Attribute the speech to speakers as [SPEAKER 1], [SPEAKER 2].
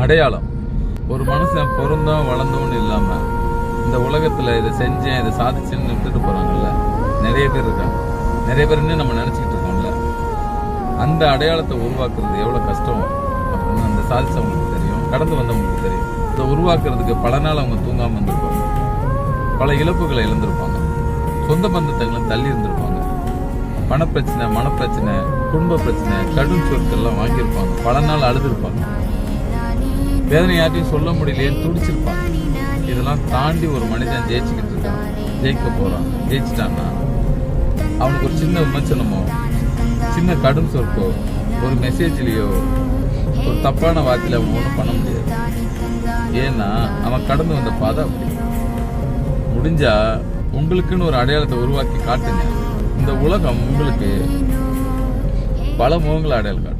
[SPEAKER 1] அடையாளம். ஒரு மனுஷன் பிறந்தோம் வளர்ந்தோன்னு இல்லாம இந்த உலகத்துல இதை செஞ்சேன் இதை சாதிச்சேன்னு விட்டுட்டு போறாங்கல்ல, நிறைய பேர் இருக்காங்க. நிறைய பேர் இன்னும் நம்ம நினைச்சுக்கிட்டு இருக்கோம்ல, அந்த அடையாளத்தை உருவாக்குறது எவ்வளவு கஷ்டம் அப்படின்னு அந்த சாதிச்சவங்களுக்கு தெரியும், கடந்து வந்தவங்களுக்கு தெரியும். இதை உருவாக்குறதுக்கு பல நாள் அவங்க தூங்காம இருந்திருப்பாங்க, பல இழப்புகளை இழந்திருப்பாங்க, சொந்த பந்தத்தை தள்ளி இருந்திருப்பாங்க, பணப்பிரச்சனை, மனப்பிரச்சனை, குடும்ப பிரச்சனை, கடும் சொற்கள்லாம் வாங்கியிருப்பாங்க, பல நாள் அழுதுருப்பாங்க, வேதனை யார்ட்டையும் சொல்ல முடியலையேன்னு துடிச்சிருப்பாங்க. இதெல்லாம் தாண்டி ஒரு மனிதன் ஜெயிச்சுக்கிட்டு இருக்கான், ஜெயிக்க போறான். ஜெயிச்சிட்டான்னா அவனுக்கு ஒரு சின்ன விமர்சனமோ, சின்ன கடும் சொற்கோ, ஒரு மெசேஜ்லயோ, ஒரு தப்பான வார்த்தையில அவன் ஒன்றும் பண்ண முடியாது. ஏன்னா அவன் கடந்து வந்த பாதை அப்படி. முடிஞ்சா உங்களுக்குன்னு ஒரு அடையாளத்தை உருவாக்கி காட்டுங்க. இந்த உலகம் உங்களுக்கு பல முகங்களை அடையாளம் காட்டும்.